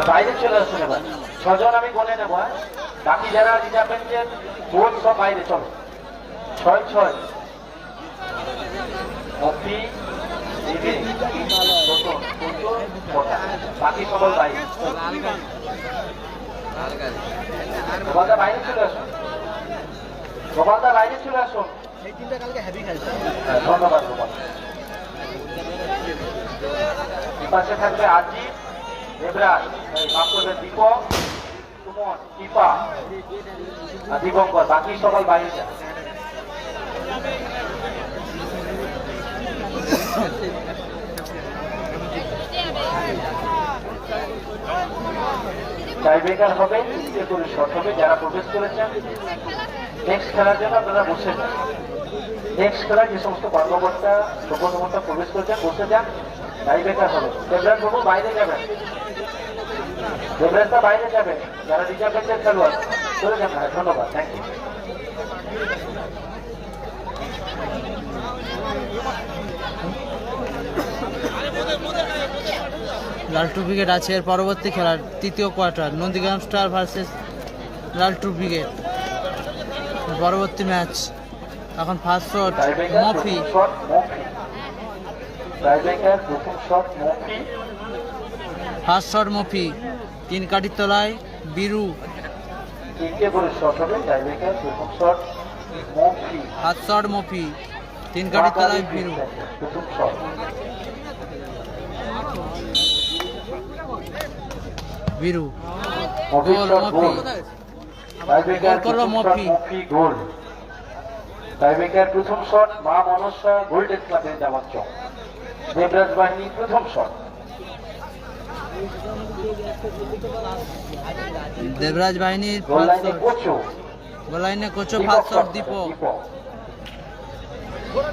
বাইরে চলে আসুন। এবার 6 জন আমি বলে নেবো, বাকি যারা রিজার্ভ বেঞ্চের কোচ সব বাইরে চলো। 6-6 মফি বাকি সকল বাইরে, গোপালদা বাইরে চলে আসুন, গোপালদা বাইরে চলে আসুন। ধন্যবাদ গোপাল। পাশে থাকবে আজিত, দেবরাজ, মাফ করবেন দীপক, সুমন, টিপা আর দীপঙ্কর, বাকি সকল বাইরে যান। টাইব্রেকার হবে, 3টে করে শট হবে। যারা প্রবেশ করেছেন নেক্সট খেলার জন্য আপনারা বসে যান। নেক্সট খেলায় যে সমস্ত কর্মকর্তা প্রবন্ধকর্তা প্রবেশ করেছেন বসে যান, টাইব্রেকার হবে। দেবরাজ বাবু বাইরে যাবেন, দেবরাজটা বাইরে যাবেন, যারা রিজার্ভ বেঞ্চের খেলোয়াড় চলে যান। ধন্যবাদ, থ্যাংক ইউ। লালটু ব্রিগেড আছে এর পরবর্তী খেলার তৃতীয় কোয়ার্টার, নন্দীগ্রাম স্টার ভার্সেস লালটু ব্রিগেড পরবর্তী ম্যাচ। এখন ফার্স্ট শট মফি, ফার্স্ট শট মফি, 3 কাঠির তলায় বীরু, 3টে করে শট হবে। টাইব্রেকার প্রথম শট মফি, ফার্স্ট শট মফি, 3 কাঠির তলায় বীরু, প্রথম শট বীরু মফি, গোল শট মফি, গোল। টাইব্রেকার করলো প্রথম শট মফি। মফি, গোল। টাইব্রেকার প্রথম শট মা মনসা গোল্ডেন ক্লাবের জামাত চক। দেবরাজ বাহিনী প্রথম শট। দেবরাজ বাহিনীর গোল লাইনে কোচো, গোল লাইনে কোচো, first shot Deepak,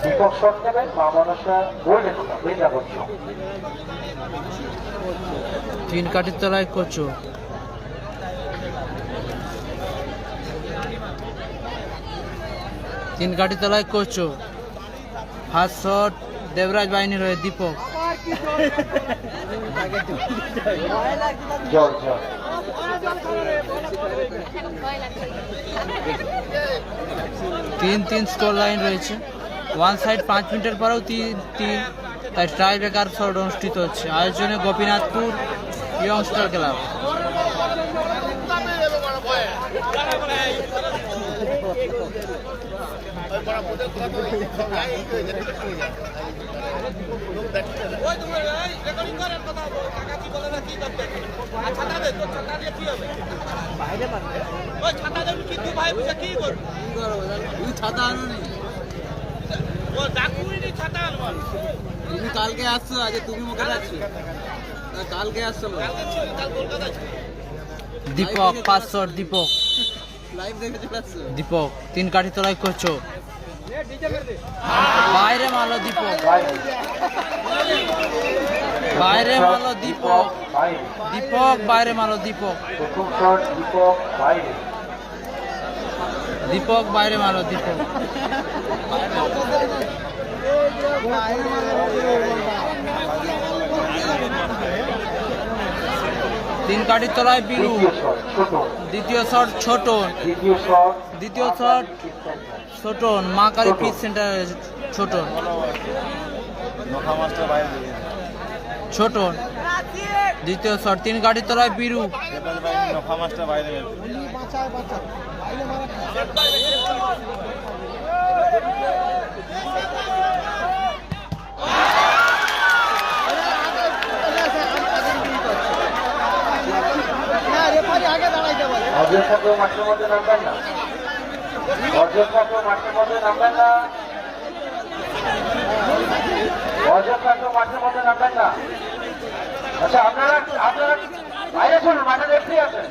Deepak shot নেবেন মা মনসা গোল্ডেন ক্লাবের জামাত চক। 3 কাঠির তলায় কোচো, 3 কাঠির তলায় কোচো। ফার্স্ট শট দেবরাজ বাহিনীর হয়ে দীপক, জল জল 3-3 স্কোর লাইন রয়েছে। ওয়ান সাইড 5 মিনিটের পরেও 3-3, তাই ট্রাই ব্রেকার শট অনুষ্ঠিত হচ্ছে। আয়োজনে গোপীনাথপুর ইয়ংস্টার ক্লাব। তুমি কালকে আসছো, আজ তুমি মুখে যাচ্ছ, কালকে আসছো দীপক 5 শট, দীপক লাইভ দেখে চলে আসছো। দীপক 3 কাঠি তোলাই করছো, বাইরে মারলো দীপক, বাইরে মারলো দীপক, দীপক বাইরে মারলো দীপক, প্রথম শট দীপক বাইরে। দীপক বাইরে মারলো দীপক। তিন কাঠি তোলায় বিরু। দ্বিতীয় শট ছোট, দ্বিতীয় শট ছোটন, মা কালী পিচ সেন্টার ছোটন, ছোটন দ্বিতীয় শট। 3 কাঠি তোলায় বিরু। অযোধ্যা কেউ মাঠের মধ্যে নামবেন না, অযোধ্যা কেউ মাঠের মধ্যে নামবেন না, অযোধ্যা কেউ মাঠের মধ্যে নামবেন না। আচ্ছা আপনারা আপনারা বাইরে চলুন, মাঠে রেফারি আছেন।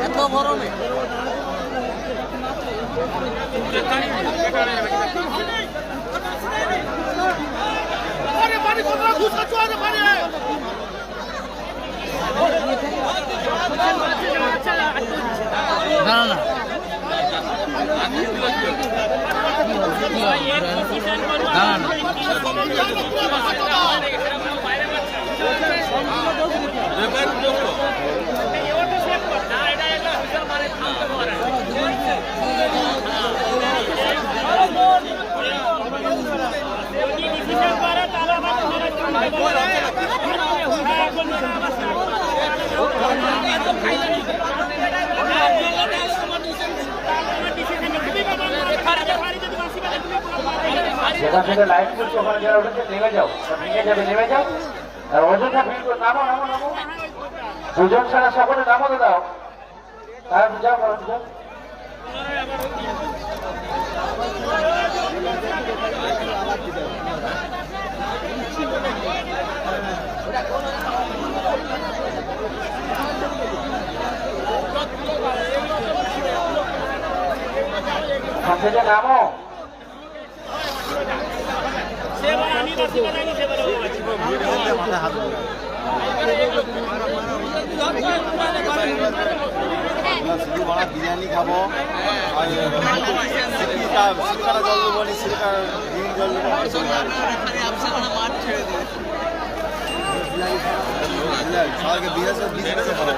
এত গরমে না না যেখান থেকে লাইট করছে ওখানে যারা উঠেছে নেমে যাও, ভেঙে যাবে, নেমে যাও। আর অযোধ্যা ভিড় করে নামো নামো নামো, দুজন ছাড়া সকলে নামতে দাও। তারা যাও করো যাও। ওখান থেকে নামো। বিরিয়ানি খাবো, সিরকারা জল দেবো, সিরকার জল দেবো, সবাইকে বিরিয়ানি খাবো।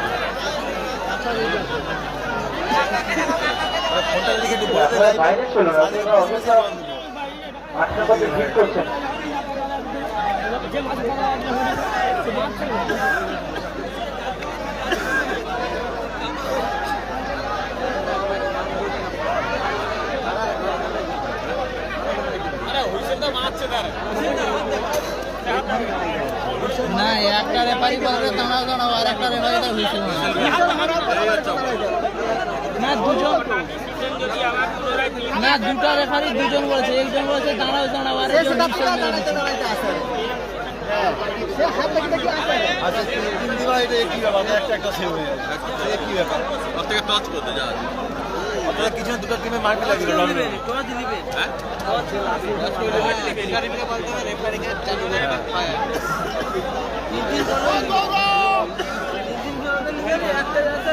ফোনটার দিকে একটু বাইরে চলুন, মাঠের মধ্যে ভিড় করছেন। না একটা রেফারি বলবে দাঁড়াও দাঁড়াও, আর একটা রেফারি তো হুইসেল না দুজন, না দুটা রেফারি দুজন বলেছে, একজন বলেছে দাঁড়াও দাঁড়াও, আর একজন হুইসেল মেরে দিচ্ছে। ওর থেকে টচ করতে যা কিছু দুটো টিমে মারতে লাগলো হ্যাঁ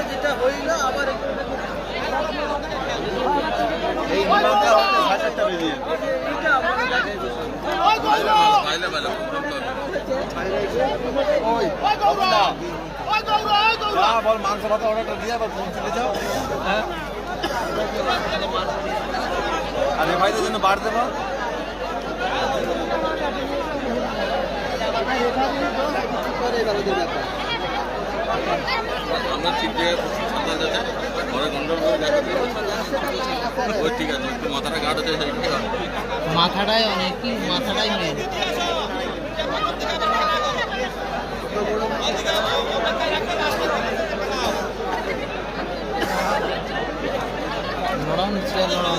যেটা হইল আবার এই নিয়মটা হচ্ছে 7:30 বেজে বাইলে বাইলে বল মাংস ভাত অর্ডারটা দিয়ে আবার ফোন চলে যাও। আর এ ভাইদের জন্য বার দেবো। আমরা ঠিক জায়গায় সাঁতার যাচ্ছে ঘরে গন্ডগোল ওই ঠিক আছে একটু মাথাটা গাঢ় হচ্ছে সেইটা মাথাটাই অনেক, কি মাথাটাই মেন। লড়াও নিচ্ছে লড়াও।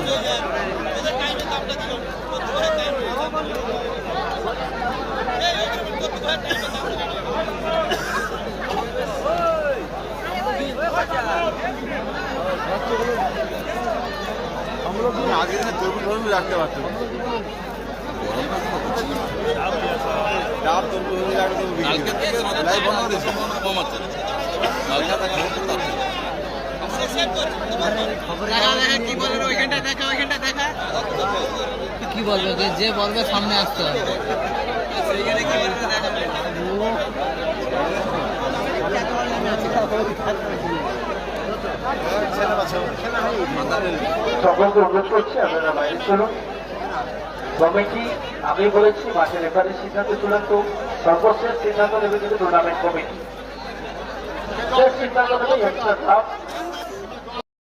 हम लोग आगे दिन तोरबुल भी रखते पारतो डाब तोरबुल রাখতে তো কালকে থেকে লাইভ বন্ধ করেছে কম আছে কালকে থেকে কি বলবে যে বলবে সামনে আসতে হবে। সকলকে অনুরোধ করছি আপনারা বাইরে চলুন। কমিটি আমি বলেছি মাঠে রেফারির সিদ্ধান্ত চূড়ান্ত, সর্বশেষ সিদ্ধান্ত নেবে কিন্তু টুর্নামেন্ট কমিটি। শেষ সিদ্ধান্ত নেবে এক্সট্রা